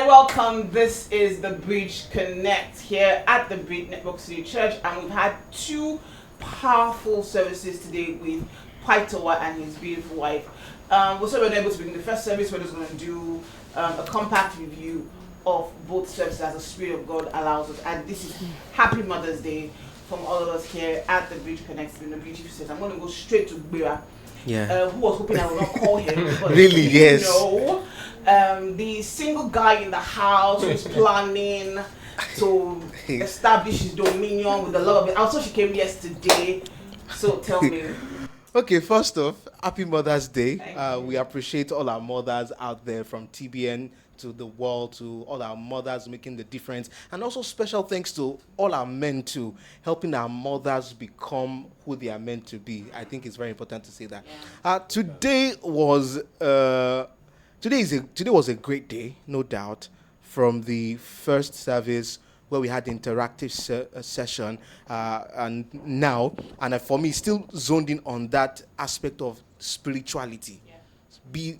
welcome. This is the Bridge Connect here at the Bridge Network City Church, and we've had two powerful services today with Paitowa and his beautiful wife. We're so able to begin the first service. We're just going to do a compact review of both services as the Spirit of God allows us. And this is Happy Mother's Day from all of us here at the Bridge Connect. In the beauty says, I'm going to go straight to Bira. Yeah. Who was hoping I would not call him. But really, yes. No. The single guy in the house who's planning to establish his dominion with the love of it. Also, she came yesterday. So tell me. Okay, first off, Happy Mother's Day. We appreciate all our mothers out there from TBN to the world, to all our mothers making the difference. And also special thanks to all our men too, helping our mothers become who they are meant to be. I think it's very important to say that. Yeah. Today was a great day, no doubt, from the first service where we had the interactive session, and for me, still zoned in on that aspect of spirituality. Yeah. Be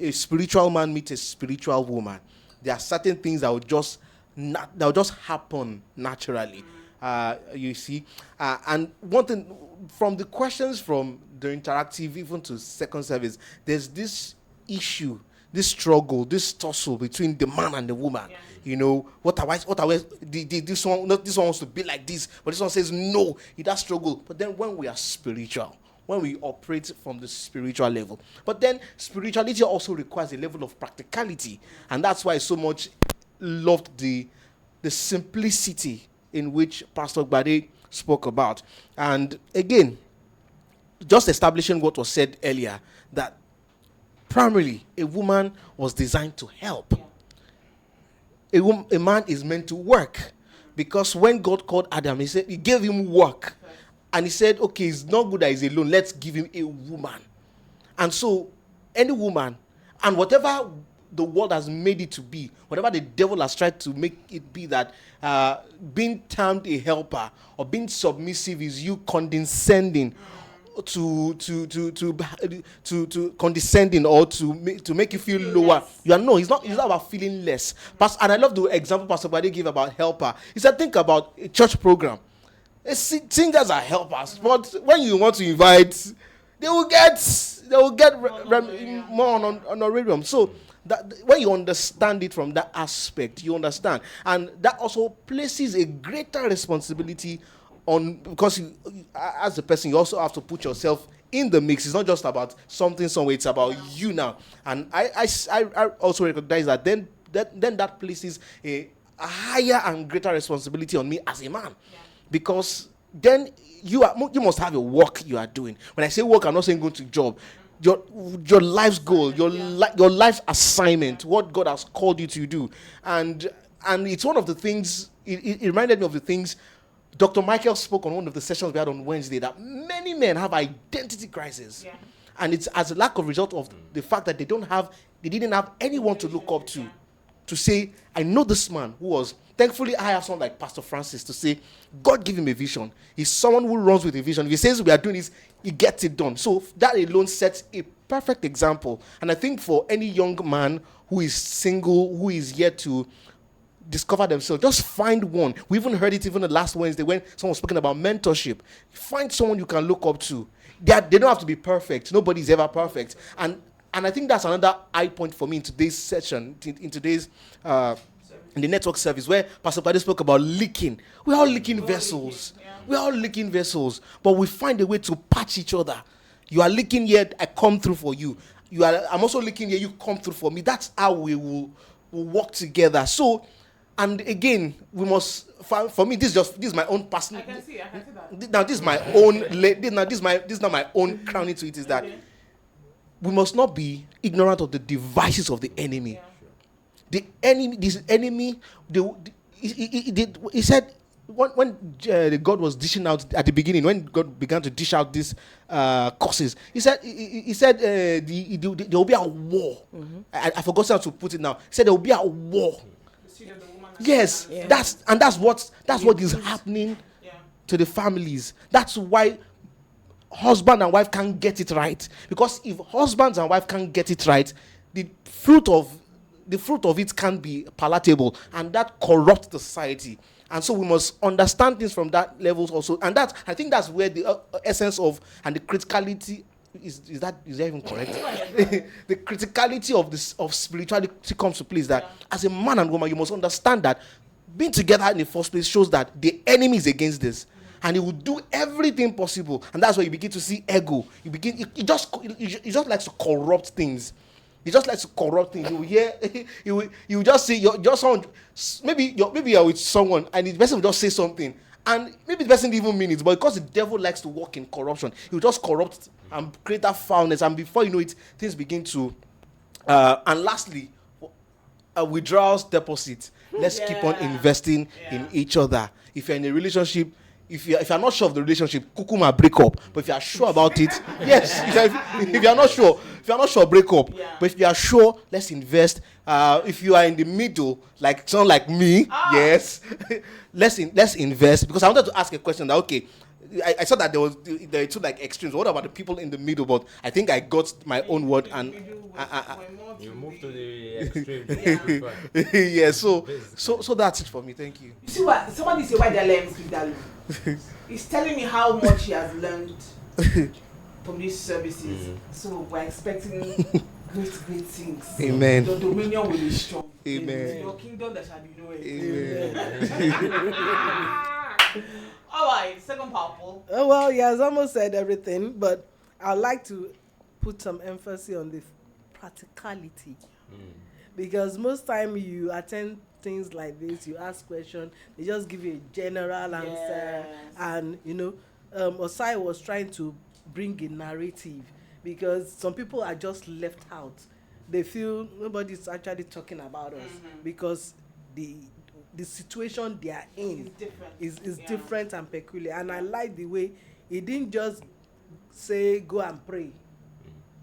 a spiritual man meets a spiritual woman. There are certain things that will just happen naturally. You see, and one thing from the questions from the interactive even to second service, there's this issue, this struggle, this tussle between the man and the woman. Yeah. You know, what are we? This one wants to be like this, but this one says no. It does struggle. But then when we are spiritual, when we operate from the spiritual level, but then spirituality also requires a level of practicality, and that's why I so much loved the simplicity in which Pastor Gbade spoke about. And again, just establishing what was said earlier, that primarily a woman was designed to help. A man is meant to work, because when God called Adam, he gave him work. And he said, okay, it's not good that he's alone. Let's give him a woman. And so, any woman, and whatever the world has made it to be, whatever the devil has tried to make it be, that being termed a helper or being submissive is you condescending to condescending or to make you feel lower. Less. You are no. It's not about feeling less. And I love the example Pastor Bade gave about helper. He said, think about a church program. Singers are helpers, but when you want to invite, they will get more honorarium. So that when you understand it from that aspect, you understand, and that also places a greater responsibility on, because you, as a person, you also have to put yourself in the mix. It's not just about something somewhere; it's about you now. And I also recognize that then that places a higher and greater responsibility on me as a man. Yeah. Because then you must have a work you are doing. When I say work, I'm not saying go to job. Your life's goal, your life's assignment, what God has called you to do, and it's one of the things. It reminded me of the things Dr. Michael spoke on one of the sessions we had on Wednesday, that many men have identity crisis, and it's as a lack of result of the fact that they didn't have anyone to look up to say, I know this man who was. Thankfully, I have someone like Pastor Francis to say, God give him a vision. He's someone who runs with a vision. If he says we are doing this, he gets it done. So that alone sets a perfect example. And I think for any young man who is single, who is yet to discover themselves, just find one. We even heard it even the last Wednesday when someone was speaking about mentorship. Find someone you can look up to. They don't have to be perfect. Nobody's ever perfect. And I think that's another high point for me in today's session, in today's in the network service, where Pastor Pade spoke about leaking. We're all leaking vessels. We're all leaking vessels. But we find a way to patch each other. You are leaking here, I come through for you. I'm also leaking here, you come through for me. That's how we will work together. So, and again, we must, for me, this is my own personal. I can see that. Now, this is my own, this is not my own crowning to it, is that we must not be ignorant of the devices of the enemy. The enemy, he said, when God was dishing out at the beginning, when God began to dish out these courses, he said there will be a war. Mm-hmm. I forgot how to put it now. He said there will be a war. Yes, that's what is happening to the families. That's why husband and wife can't get it right. Because if husbands and wife can't get it right, the fruit of the fruit of it can't be palatable, and that corrupts the society. And so we must understand things from that levels also. And that, I think that's where the essence of and the criticality is that even correct? The criticality of this of spirituality comes to play. Is that as a man and woman, you must understand that being together in the first place shows that the enemy is against this. And he will do everything possible. And that's where you begin to see ego. He just likes to corrupt things. He just likes to corrupt things. You will hear, you will just see, maybe you're with someone and the person will just say something. And maybe the person didn't even mean it, but because the devil likes to work in corruption, he will just corrupt and create that foulness. And before you know it, things begin to, and lastly, withdrawals deposit. Let's keep on investing in each other. If you're in a relationship, if you're not sure of the relationship, kukuma break up. But if you are sure about it, yes. If you're not sure, break up. Yeah. But if you are sure, let's invest. If you are in the middle, like someone like me, yes, let's invest. Because I wanted to ask a question that, okay, I saw that there were two like extremes. What about the people in the middle? But I think I got my own word and you move to the extreme. yeah. So that's it for me. Thank you. You see what? Somebody say why they're learning speak that. He's telling me how much he has learned from these services. So we're expecting great things. Amen. Your dominion will be strong. Amen. Your kingdom that shall be known. Amen. All right, second powerful. Well, he has almost said everything, but I'd like to put some emphasis on the practicality. Because most time you attend things like this, you ask questions, they just give you a general answer. And, Osai was trying to bring a narrative because some people are just left out. They feel nobody's actually talking about us because the situation they are in is different and peculiar. And I like the way he didn't just say go and pray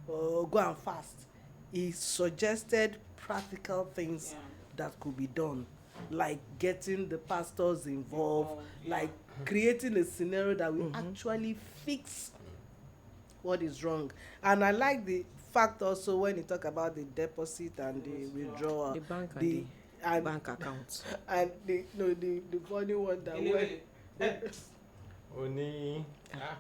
or go and fast. He suggested practical things that could be done, like getting the pastors involved, like creating a scenario that will actually fix what is wrong. And I like the fact also when you talk about the deposit and the withdrawal, the bank and bank account, and the funny one that Oni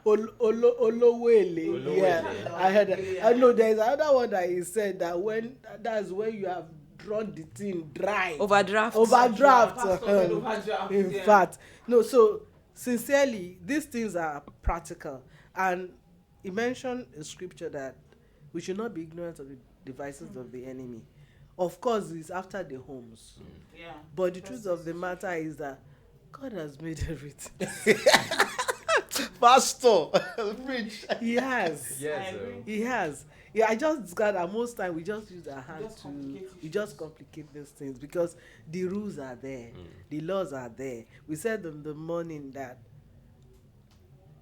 Olowele. Yeah, I heard that. I know there's another one that he said that that's when you have drawn the thing dry. overdraft. In fact, no. So sincerely, these things are practical, and he mentioned a scripture that we should not be ignorant of the devices of the enemy. Of course, it's after the homes. But the truth of the matter is that God has made everything. Pastor, preach. He has. yes, He has. Yeah, I just discovered that most time we just use our hands we just complicate these things because the rules are there, the laws are there. We said in the morning that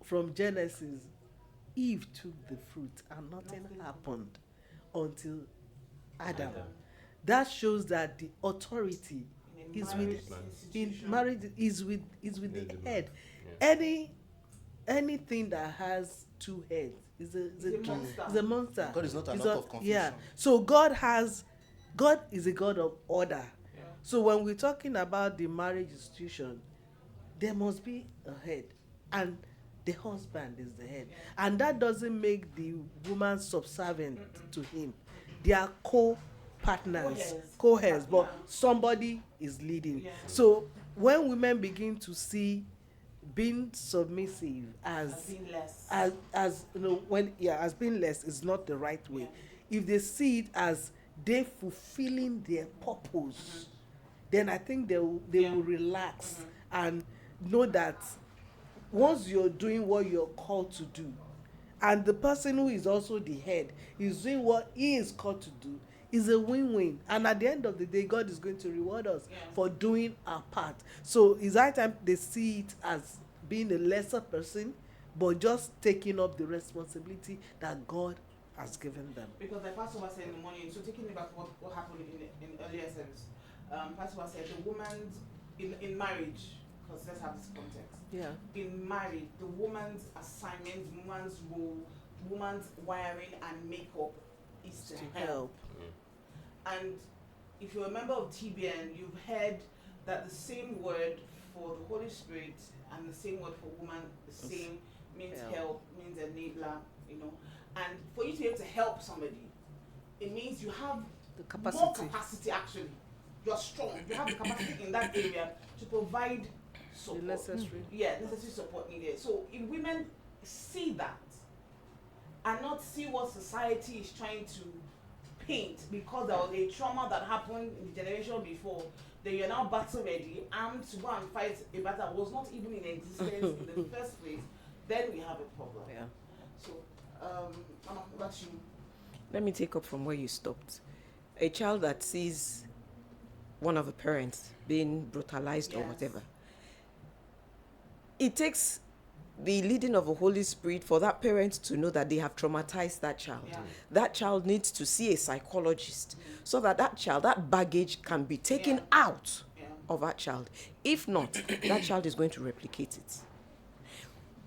from Genesis, Eve took the fruit and nothing happened until Adam. That shows that the authority is with marriage is with the head. Anything that has two heads is a monster. God is not an author of confusion. Yeah. So God is a God of order. So when we're talking about the marriage institution, there must be a head, and the husband is the head, and that doesn't make the woman subservient to him. They are co-partners, co-heads, but somebody is leading. So when women begin to see being submissive as being less is not the right way. If they see it as they fulfilling their purpose, then I think they will relax and know that once you're doing what you're called to do, and the person who is also the head is doing what he is called to do, is a win-win. And at the end of the day, God is going to reward us for doing our part. So it's high time they see it as being a lesser person, but just taking up the responsibility that God has given them. Because like Pastor was saying in the morning, so taking about what happened in earlier service, Pastor was saying the woman's in marriage, because let's have this context. Yeah. In marriage, the woman's assignment, woman's role, woman's wiring and makeup is to help. And if you're a member of TBN, you've heard that the same word for the Holy Spirit and the same word for woman, the same, means help, means enabler, you know. And for you to be able to help somebody, it means you have The capacity. more capacity actually. You're strong. You have the capacity in that area to provide The support. necessary. Yeah, necessary support needed. So if women see that and not see what society is trying to paint because there was a trauma that happened in the generation before, then you're now battle ready, armed to go and fight a battle that was not even in existence in the first place, then we have a problem. Yeah. So, Mama, what about you? Let me take up from where you stopped. A child that sees one of the parents being brutalized or Yes. whatever, it takes the leading of the Holy Spirit for that parent to know that they have traumatized that child. Yeah. That child needs to see a psychologist so that that child, that baggage can be taken Yeah. out Yeah. of that child. If not, that child is going to replicate it.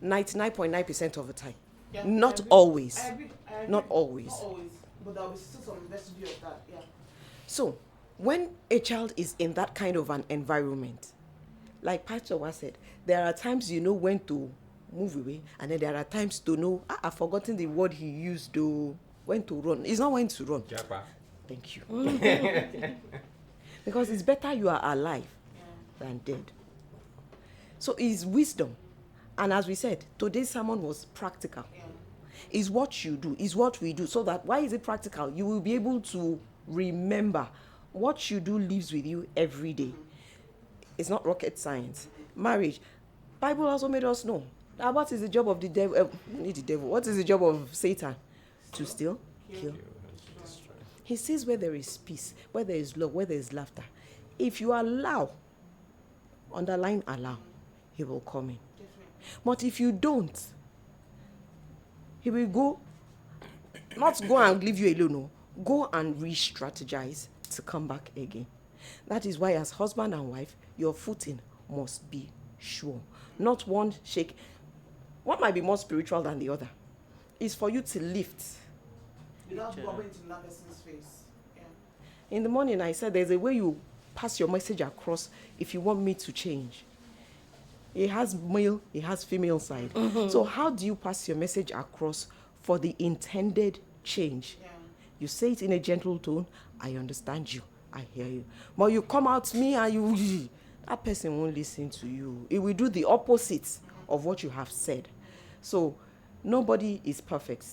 99.9% of the time. Yeah, Not I agree. always. I agree. Not always. Not always. But there will be still some residue of that. Yeah. So, when a child is in that kind of an environment, like Pastor was said, there are times you know when to move away, and then there are times to know, I've forgotten the word he used, though, when to run. It's not when to run. Japa. Thank you. Because it's better you are alive Yeah. than dead. So it's wisdom. And as we said, today's sermon was practical. Yeah. Is what you do, is what we do. So that, why is it practical? You will be able to remember what you do lives with you every day. It's not rocket science. Marriage, Bible also made us know that what is the job of the devil? Not the devil. What is the job of Satan? To steal, kill. He sees where there is peace, where there is love, where there is laughter. If you allow, underline allow, he will come in. But if you don't, he will go, not go and leave you alone, no. Go and re-strategize to come back again. That is why as husband and wife, your footing must be sure. Not one shake. One might be more spiritual than the other. It's for you to lift. Without bumping into that person's face. Yeah. In the morning, I said there's a way you pass your message across if you want me to change. It has male, it has female side. So how do you pass your message across for the intended change? Yeah. You say it in a gentle tone. I understand you. I hear you. But you come out to me and you, that person won't listen to you. It will do the opposite of what you have said. So nobody is perfect.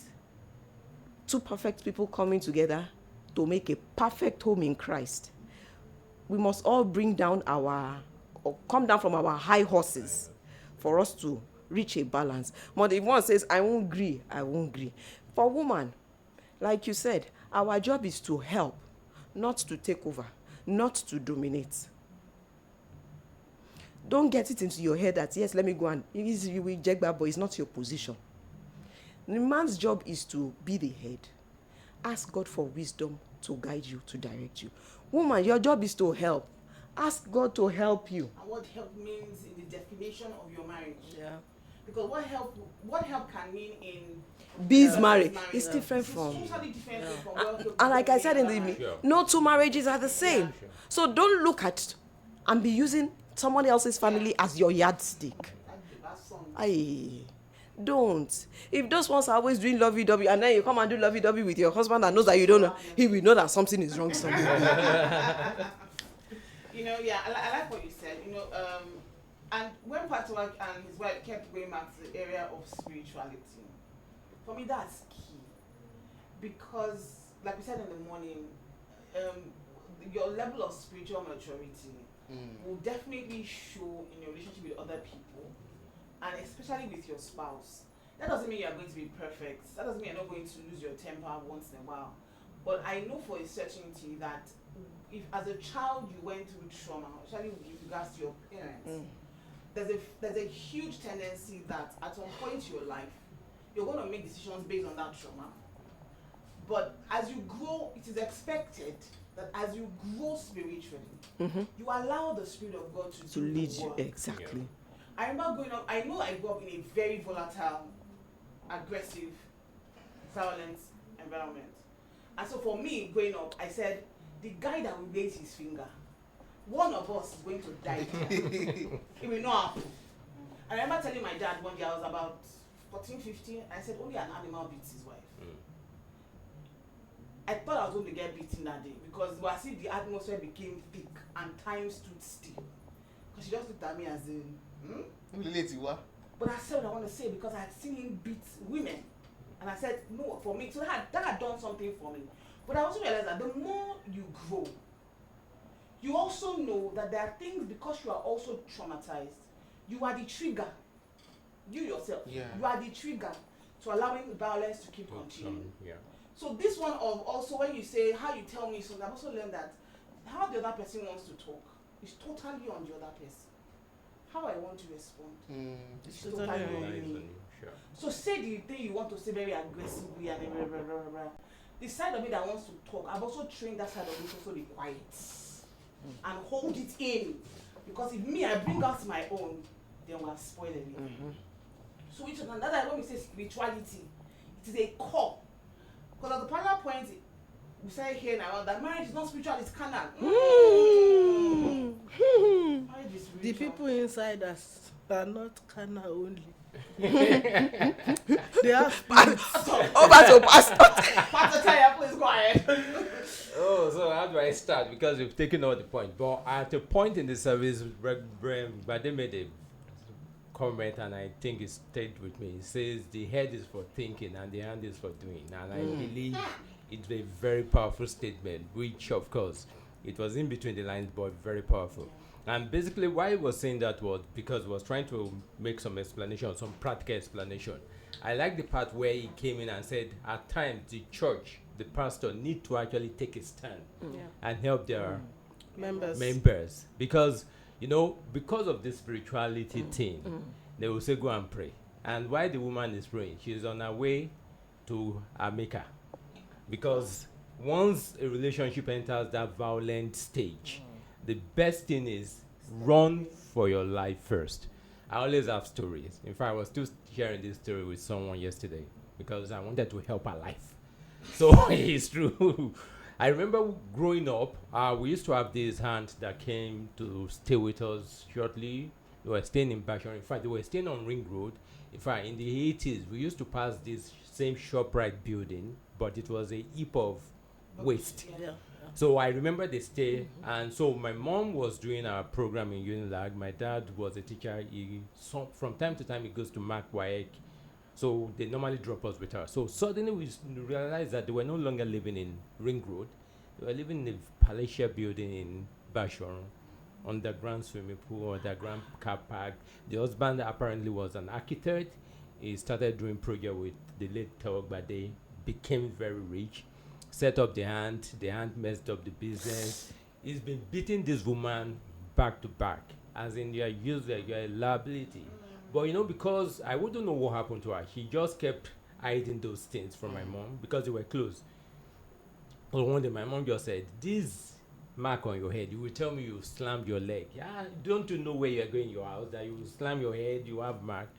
Two perfect people coming together to make a perfect home in Christ. We must all bring down or come down from our high horses for us to reach a balance. But if one says, I won't agree, I won't agree. For woman, like you said, our job is to help, not to take over, not to dominate. Don't get it into your head that, yes, let me go and, you will reject that, but it's not your position. The man's job is to be the head. Ask God for wisdom to guide you, to direct you. Woman, your job is to help. Ask God to help you. And what help means in the definition of your marriage. Yeah. Because what help can mean in Biz marriage is different it's from. totally different from what help And like I can said mean in the marriage. Sure. no two marriages are the same. Yeah. Sure. So don't look at and be using someone else's family as your yardstick. That song. Aye. Don't. If those ones are always doing lovey-dovey and then you come and do lovey-dovey with your husband that knows that you don't know, he will know that something is wrong somewhere. You know, yeah, I like what you said. You know, and when Patwak and his wife kept going back to the area of spirituality, for me that's key. Because, like we said in the morning, your level of spiritual maturity will definitely show in your relationship with other people, and especially with your spouse. That doesn't mean you're going to be perfect. That doesn't mean you're not going to lose your temper once in a while. But I know for a certainty that if as a child you went through trauma, especially with regards to your parents, there's a huge tendency that at some point in your life, you're going to make decisions based on that trauma. But as you grow, it is expected that as you grow spiritually, you allow the Spirit of God to To do the lead you. work. Exactly. I remember growing up, I know I grew up in a very volatile, aggressive, violent environment. And so for me, growing up, I said, the guy that will raise his finger, one of us is going to die. It will not happen. I remember telling my dad one day, I was about 14, 15, I said, only an animal beats his wife. I thought I was going to get beaten that day because it was as if the atmosphere became thick and time stood still. Because she just looked at me as in, But I said what I want to say because I had seen him beat women. And I said, no, for me. So that had done something for me. But I also realized that the more you grow, you also know that there are things, because you are also traumatized, you are the trigger. You yourself, you are the trigger to allowing violence to keep continuing. So this one of also when you say how you tell me something, I've also learned that how the other person wants to talk is totally on the other person. How I want to respond is totally on me. So say the thing you want to say very aggressively and blah, blah, blah, blah. The side of me that wants to talk, I've also trained that side of me to also be quiet and hold it in. Because if me, I bring out my own, then we'll spoil everything. So which one? That's why when we say spirituality, it is a core. Because at the final point, we say here now that marriage is not spiritual, it's carnal. Marriage is spiritual. The people inside us are not carnal only. They are spirits. Over to Pastor. Pastor Taya, please go ahead. Oh, so how do I start? Because we've taken all the point. But at a point in the service, but they made a comment, and I think it stayed with me. It says the head is for thinking and the hand is for doing. And I believe it's a very powerful statement, which of course it was in between the lines, but very powerful. And basically why he was saying that was because he was trying to make some explanation, some practical explanation. I like the part where he came in and said at times the church, the pastor need to actually take a stand and help their members. Because, you know, because of this spirituality thing, they will say go and pray. And while the woman is praying, she's on her way to her maker. Because once a relationship enters that violent stage, the best thing is run for your life first. I always have stories. In fact, I was still sharing this story with someone yesterday because I wanted to help her life. So it's true. I remember growing up, we used to have this aunt that came to stay with us shortly. They were staying in Bashor. In fact, they were staying on Ring Road. In fact, in the 80s, we used to pass this same ShopRite building, but it was a heap of waste. So I remember the stay, and so my mom was doing our program in Unilag. My dad was a teacher. From time to time, he goes to Mark Waek. So they normally drop us with her. So suddenly we realized that they were no longer living in Ring Road. They were living in the Palacia building in Bashorun, underground swimming pool, underground car park. The husband apparently was an architect. He started doing project with the late Tawak Bade, became very rich, set up the hand messed up the business. He's been beating this woman back to back, as in you're a liability. But you know, because I wouldn't know what happened to her, she just kept hiding those things from my mom because they were close. But one day my mom just said, this mark on your head, you will tell me you slammed your leg. Yeah, don't you know where you're going in your house, that you slam your head, you have mark.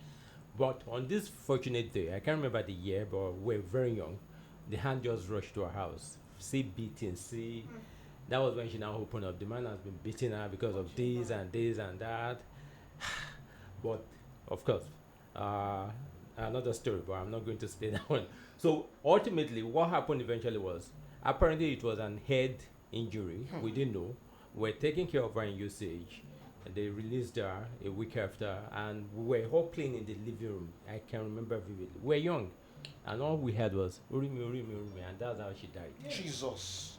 But on this fortunate day, I can't remember the year, but we're very young, the hand just rushed to her house. See beating, see. That was when she now opened up. The man has been beating her because of this and this and that. But, of course, another story, but I'm not going to say that one. So, ultimately, what happened eventually was, apparently it was an head injury. We didn't know. We're taking care of her in usage. They released her a week after, and we were all playing in the living room. I can remember vividly. We're young, and all we had was Urimi, Urimi, Urimi, and that's how she died. Jesus.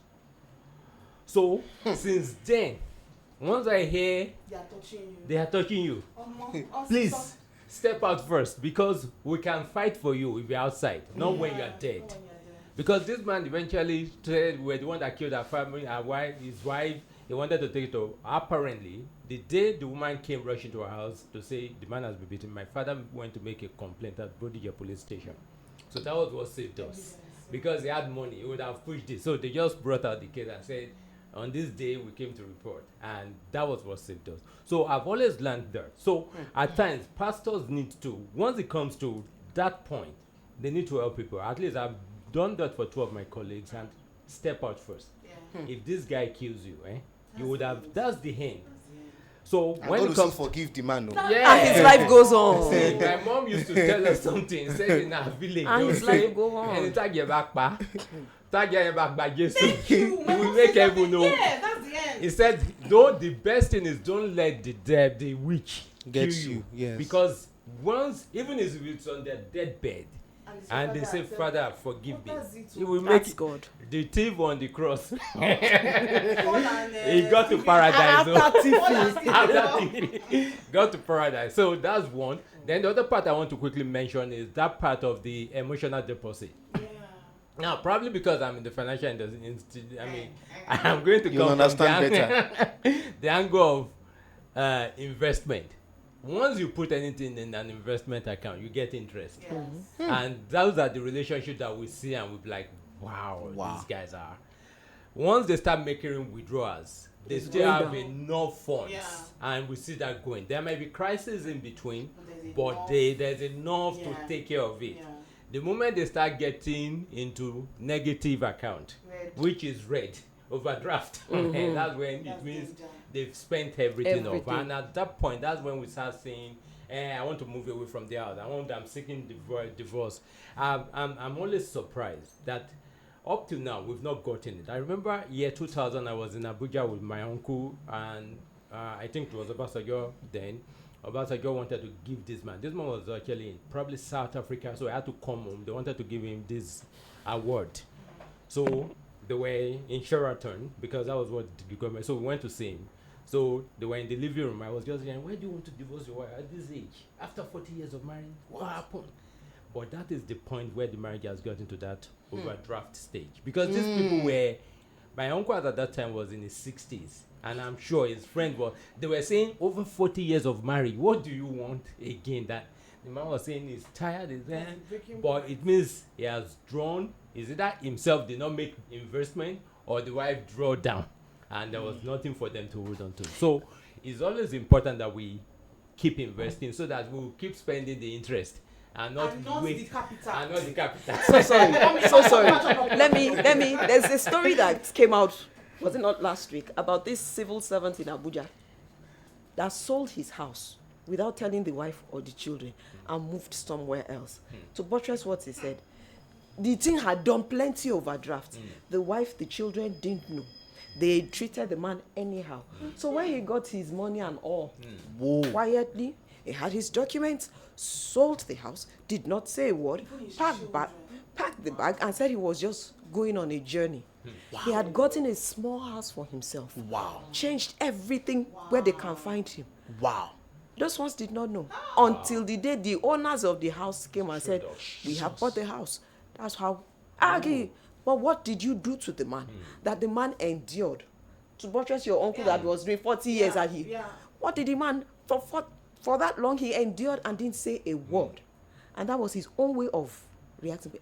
So, since then, once I hear They are touching you. please step out first, because we can fight for you if you're outside, not when you're dead. Because this man eventually said we're the one that killed her family, her wife, his wife. He wanted to take it to. Apparently, the day the woman came rushing to her house to say the man has been beaten, my father went to make a complaint at Bodija police station. So that was what saved us. Because he had money, he would have pushed it. So they just brought out the case and said, on this day we came to report. And that was what saved us. So I've always learned that. So at times, pastors need to, once it comes to that point, they need to help people. At least I've done that for two of my colleagues, and step out first. if this guy kills you, you would have. That's the end. So And when God it will still comes, forgive the man. No? And his life goes on. See, my mom used to tell us something. Said in our village, And they would his life say, will go on. "And tag your back, pa. Tag your back, by Jesus. Thank you. He My will mom make said everyone that. know." Yeah, that's the end. He said, "Though the best thing is don't let the witch Gets kill you, yes. because once even if it's on their deathbed." And they say, "Father, forgive me." He will make That's God. the thief on the cross. Paul and, He got to paradise. so- After got to paradise. So that's one. Then the other part I want to quickly mention is that part of the emotional deposit. Now, probably because I'm in the financial industry, I mean, I'm going to You'll come understand from the angle of investment. Once you put anything in an investment account, you get interest. And those are the relationships that we see and we're like, wow, these guys are. Once they start making withdrawals, they still have enough funds. And we see that going. There might be crises in between, but there's enough to take care of it. The moment they start getting into negative account, which is red, overdraft, and that's when it means they've spent everything off. And at that point, that's when we start saying, I want to move away from the house. I'm seeking divorce. I'm always surprised that up to now, we've not gotten it. I remember year 2000, I was in Abuja with my uncle, and I think it was Obasanjo then. Obasanjo wanted to give this man. This man was actually in probably South Africa, so I had to come home. They wanted to give him this award. So they were in Sheraton, because that was what the government. So we went to see him. So they were in the living room. I was just saying, why do you want to divorce your wife at this age? After 40 years of marriage, what happened? But that is the point where the marriage has gotten to that overdraft stage. Because these people were, my uncle at that time was in his 60s. And I'm sure his friend was, they were saying over 40 years of marriage, what do you want again? That the man was saying he's tired, but it means he has drawn. Is it that himself did not make investment, or the wife draw down and there was nothing for them to hold on to? So it's always important that we keep investing so that we'll keep spending the interest and not the capital. And not the capital. So sorry. Let me. There's a story that came out, was it not last week, about this civil servant in Abuja that sold his house without telling the wife or the children and moved somewhere else. To buttress what he said, the thing had done plenty overdraft. The wife, the children didn't know. They treated the man anyhow. So when he got his money and all, quietly, he had his documents, sold the house, did not say a word, packed the bag, and said he was just going on a journey. He had gotten a small house for himself. Changed everything where they can find him. Those ones did not know until the day the owners of the house came and said, we have bought the house. That's how. But what did you do to the man? That the man endured. To buttress your uncle that was doing 40 years and he. What did the man, for that long, he endured and didn't say a word. And that was his own way of reacting.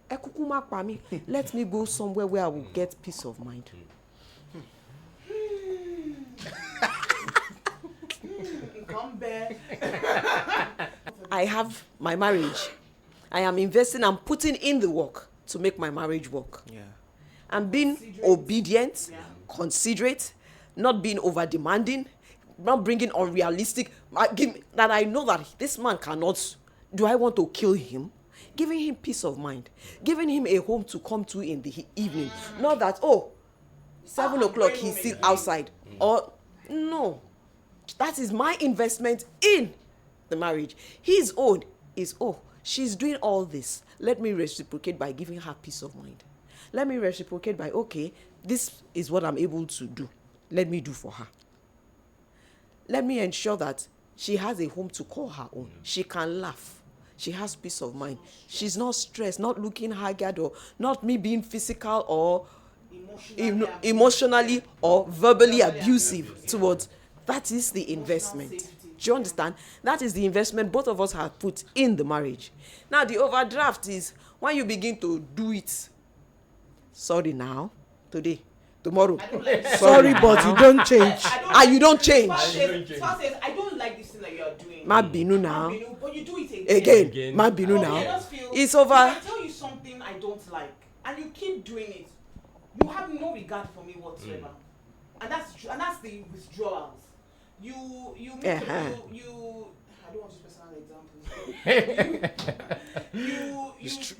Let me go somewhere where I will get peace of mind. Come back. I have my marriage. I am investing and putting in the work to make my marriage work. I'm being obedient, considerate, not being over demanding, not bringing unrealistic. That I know that this man cannot. Do I want to kill him? Giving him peace of mind, giving him a home to come to in the evening. Not that 7 o'clock he's still outside. Or no, that is my investment in the marriage. His own is she's doing all this. Let me reciprocate by giving her peace of mind. Let me reciprocate by, this is what I'm able to do. Let me do for her. Let me ensure that she has a home to call her own. She can laugh. She has peace of mind. She's not stressed, not looking haggard, or not me being physical or emotionally or verbally abusive towards. That is the investment. Do you understand? That is the investment both of us have put in the marriage. Now, the overdraft is when you begin to do it. Sorry now, today, tomorrow. Sorry, but you don't change. You don't change. I don't like this thing that you are doing. Ma binu now. But you do it Again. Ma binu now. It's over. If I tell you something I don't like, and you keep doing it, you have no regard for me whatsoever. And that's true, and that's the withdrawals. You make you I don't want to use personal examples.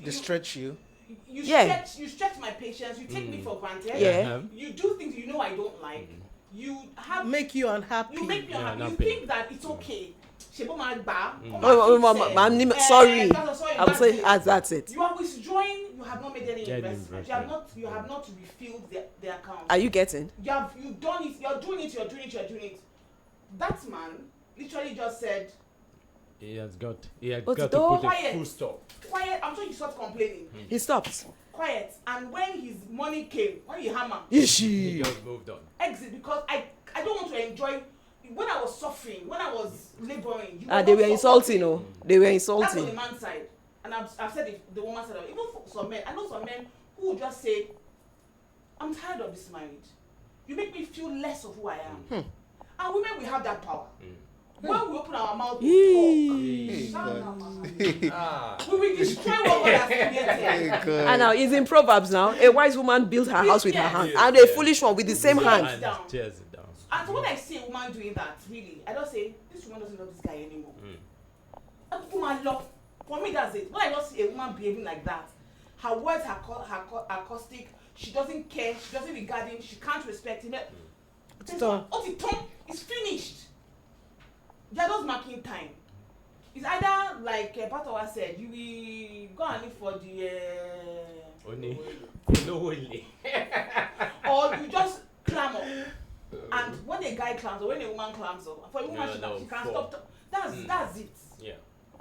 They stretch you. You Yeah. stretch my patience. You take me for granted. Yeah. You do things you know I don't like. You have Make you unhappy. you make me Yeah, unhappy. You unhappy. think that it's okay. Shebo ma gba, come Oh, and fix it. sorry. Sorry, I would that's say it. that's it. You are withdrawing. You have not made any Yeah, the investment. You have not refilled the account. Are you getting? You've done it. You're doing it. That man literally just said, He has got to But put don't- a Quiet. full stop. quiet. I'm sure you stopped complaining. He stopped. Quiet. And when his money came, when he hammer, He Ishi. just moved on. exit, because I don't want to enjoy. When I was suffering, when I was laboring, you They not were insulting, supporting. oh. They were That's on the insulting. man's side, and I've said it, the woman's side. Even for some men, I know some men who will just say, "I'm tired of this marriage. You make me feel less of who I am." And women, we have that power. When we open our mouth, we talk. Shut up, mama. We will destroy what God has created. And now it's in Proverbs now. A wise woman built her house with her hand, Yeah. and a foolish one with the same Yeah. hand. Down. Tears it down. And so when I see a woman doing that, really, I don't say, this woman doesn't love this guy anymore. That woman love, for me that's it. When I just see a woman behaving like that, her words are caustic, she doesn't care, she doesn't regard him, she can't respect him. It's finished. They're just marking time. It's either like Patowa said, you will go and look for the Only. No only. or you just clam up. And when a guy clams or when a woman clams up, for a woman she can't stop. That's it. Yeah.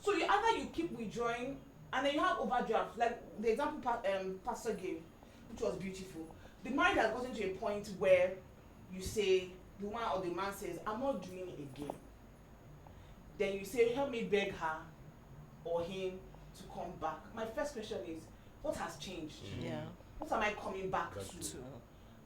So either you keep withdrawing and then you have overdraft, like the example Pastor gave, which was beautiful. The marriage has gotten to a point where you say, the woman or the man says, I'm not doing it again. Then you say, help me beg her or him to come back. My first question is, what has changed? Yeah. What am I coming back That's to? true.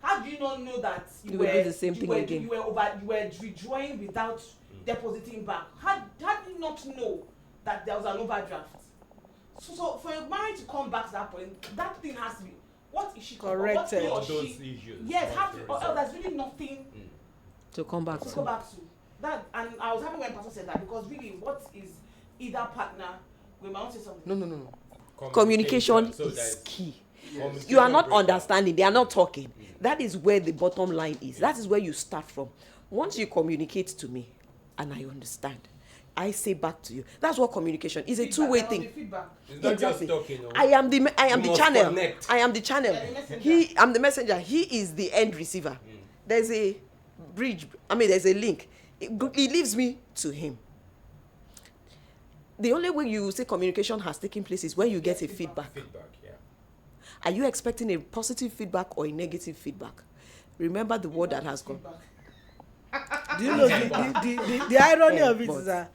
How do you not know that You will do the same thing again. You were withdrawing without depositing back? How do you not know that there was an overdraft? So for a marriage to come back to that point, that thing has to be, what is she Corrected. what he or All those she, issues. yes, have have to to, or resolve. else there's really nothing To come back to go to. back to. That, and I was happy when Pastor said that, because really, what is either partner? We might say something. No. Communication So is there's key. communication You are not breakdown. understanding. They are not talking. That is where the bottom line is. That is where you start from. Once you communicate to me, and I understand, I say back to you. That's what communication is. A Feedback, two-way there must be thing. feedback. It's not Exactly. just talking. No? I am the You must channel. connect. I am the channel. Yeah, the messenger. I'm the messenger. He is the end receiver. There's a bridge. There's a link. It leaves me to him. The only way you say communication has taken place is when you get a feedback. Feedback, yeah. Are you expecting a positive feedback or a negative feedback? Remember the word that has gone. Feedback. Do you know the irony of it But- is that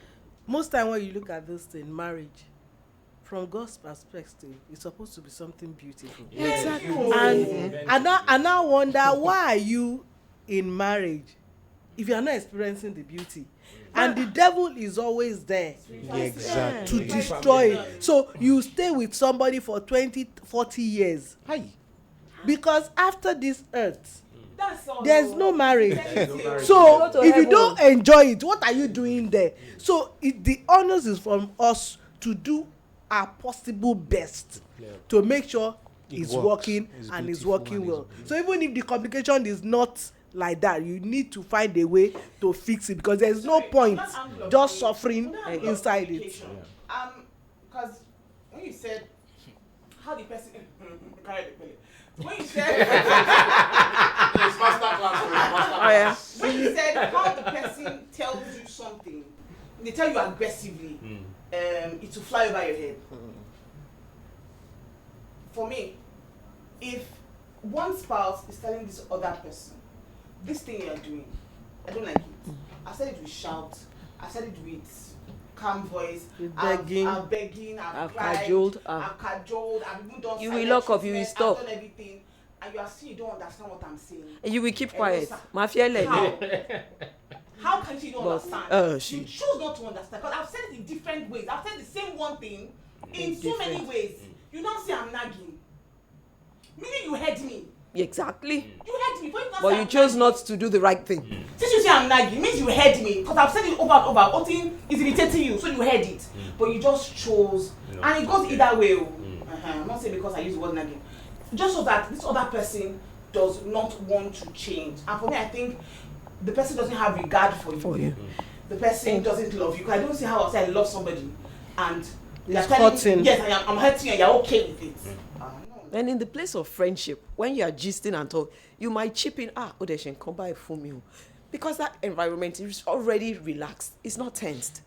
most time when you look at this thing, marriage, from God's perspective, it's supposed to be something beautiful. Exactly. And I now wonder, why are you in marriage if you are not experiencing the beauty? And the devil is always there Exactly. to destroy it. So you stay with somebody for 20, 40 years. Hi. Because after this earth, That's all. there's no marriage. There's no marriage. So Go to if you heaven. don't enjoy it, what are you doing there? So the onus is from us to do our possible best Yeah. to make sure It it's works. working It's and it's beautiful working and it's well. beautiful. So even if the communication is not like that, you need to find a way to fix it, because there's no Sorry, point that angle of just commu- suffering that angle of inside it. communication. Because when you said how the person carry the pellet. When you said Oh, yeah. when you said how the person tells you something, they tell you aggressively, it will fly over your head. For me, if one spouse is telling this other person, this thing you are doing, I don't like it. I said it with shout. I said it with calm voice. With I'm begging. begging. I've cried, cajoled, I've cajoled. I've even done You will silent lock up, you will treatment, stop. I've done everything, and you are still you don't understand what I'm saying. You will keep Hello, quiet. sir. Mafia lady. How can you don't But, understand? You choose not to understand, because I've said it in different ways. I've said the same one thing in so many different. ways. You don't say I'm nagging. Meaning you heard me. Exactly. You heard me. But you chose not to do the right thing. Since you say I'm nagging, it means you heard me. Because I've said it over and over. Otin is irritating you, so you heard it. But you just chose. And it goes either way. I'm not saying because I use the word nagging. Just so that this other person does not want to change. And for me, I think the person doesn't have regard for you. The person doesn't love you. Because I don't see how I say I love somebody and you're hurting. Yes, I'm hurting and you're okay with it. No. And in the place of friendship, when you are gisting and talk, you might chip in, Odeshin, come by for me. Because that environment is already relaxed. It's not tensed.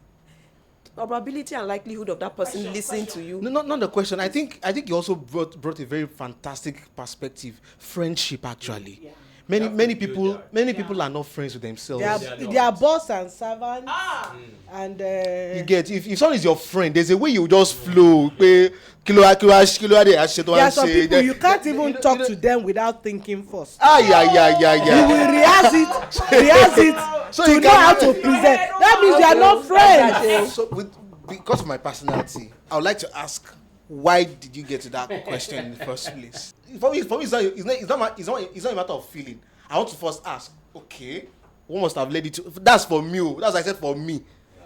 Probability and likelihood of that person listening to you. No, not the question. I think you also brought a very fantastic perspective. Friendship, actually. Yeah. Many people are not friends with themselves. They are boss and servant. And You get, if someone is your friend, there's a way you just flow. There are some people you can't even talk to them without thinking first. Yeah. You will rehearse it So to you know how to present. That means you are not friends. So because of my personality, I would like to ask, why did you get to that question in the first place? For me, it's not a matter of feeling. I want to first ask, okay, what must have led you to? That's for me. That's what I said for me.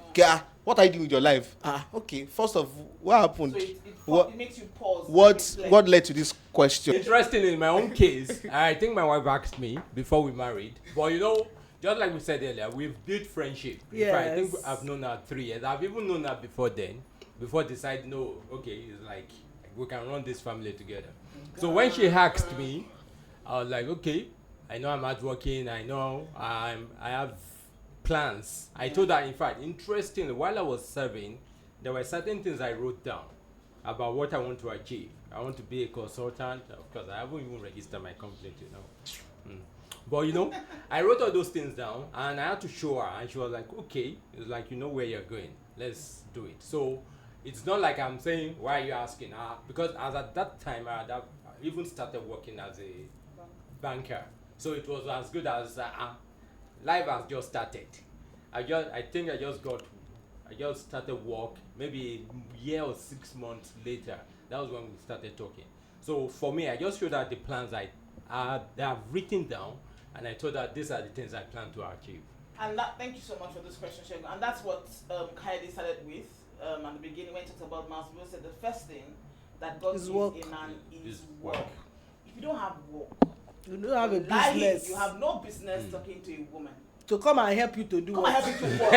Okay, what are you doing with your life? Okay. First of what happened? So it makes you pause. What led to this question? Interesting, in my own case, I think my wife asked me before we married. But you know, just like we said earlier, we've built friendship. In fact, I think I've known her 3 years. I've even known her before then. Before deciding, no, okay, it's like we can run this family together. So when she asked me, I was like, okay, I know I'm hardworking. I know I have plans. I told her, in fact, interestingly, while I was serving, there were certain things I wrote down about what I want to achieve. I want to be a consultant. Of course, I haven't even registered my company, you know. But you know, I wrote all those things down and I had to show her, and she was like, okay. It's like, you know where you're going. Let's do it. So it's not like I'm saying, why are you asking her? Because as at that time, I had even started working as a banker. So it was as good as life has just started. I just started work maybe a year or 6 months later. That was when we started talking. So for me, I just showed her the plans I have written down, and I told her these are the things I plan to achieve. And thank you so much for this question, Shegun. And that's what Kayode started with at the beginning when he talked about Miles. We said the first thing that God gives a man is work. If you don't have work, you don't have a business. You have no business talking to a woman. To come and help you to do Come what? and help you to work.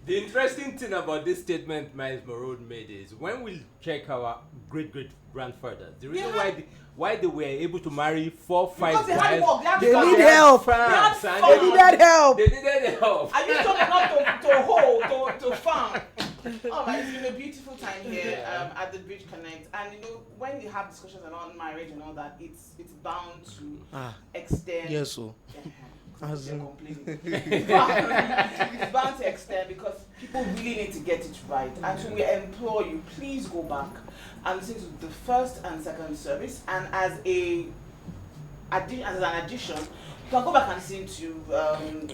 The interesting thing about this statement Miles Morode made is when we check our great grandfathers, the reason why they were able to marry 4, 5 wives, they need help. They needed help. They needed help. Are you talking not to hoe, to farm? Oh man, it's been a beautiful time here at the Bridge Connect, and you know when you have discussions about marriage and all that, it's bound to extend. Yes, so. It's bound to extend because people really need to get it right, and so we implore you, please go back and listen to the first and second service, and as an addition. You can go back and listen to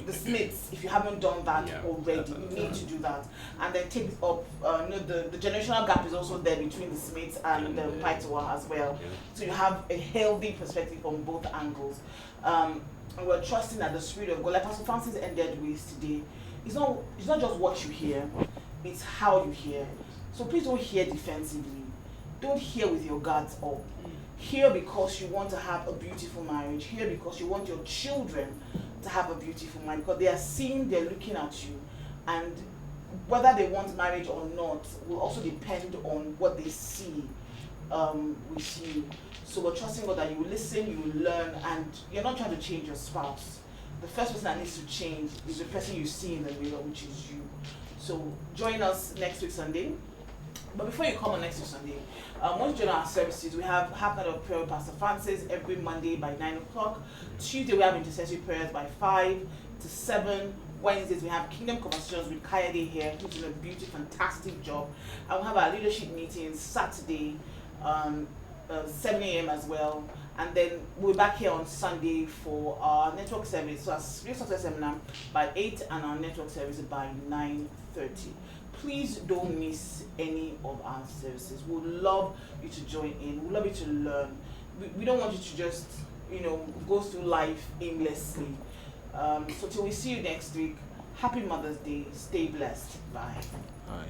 the Smiths if you haven't done that already. You need to do that, and then take it up. The generational gap is also there between the Smiths and the Paitowa as well. So you have a healthy perspective from both angles. And we're trusting that the Spirit of God, like Pastor Francis ended with today, it's not just what you hear, it's how you hear. So please don't hear defensively. Don't hear with your guards up. Here because you want to have a beautiful marriage. Here because you want your children to have a beautiful marriage. Because they are seeing, they're looking at you. And whether they want marriage or not will also depend on what they see with you. So we're trusting God that you will listen, you will learn, and you're not trying to change your spouse. The first person that needs to change is the person you see in the mirror, which is you. So join us next week Sunday. But before you come on next week Sunday, once you join our services, we have half night of prayer with Pastor Francis every Monday by 9 o'clock. Tuesday we have intercessory prayers by 5 to 7. Wednesdays we have Kingdom Conversations with Kayode here, who's doing a beautiful, fantastic job. And we have our leadership meetings Saturday, 7 a.m. as well. And then we're back here on Sunday for our network service. So our Spirit Success Seminar by 8 and our network service by 9:30. Please don't miss any of our services. We'd love you to join in. We'd love you to learn. we don't want you to just, go through life aimlessly. So till we see you next week, happy Mother's Day. Stay blessed. Bye. Aye.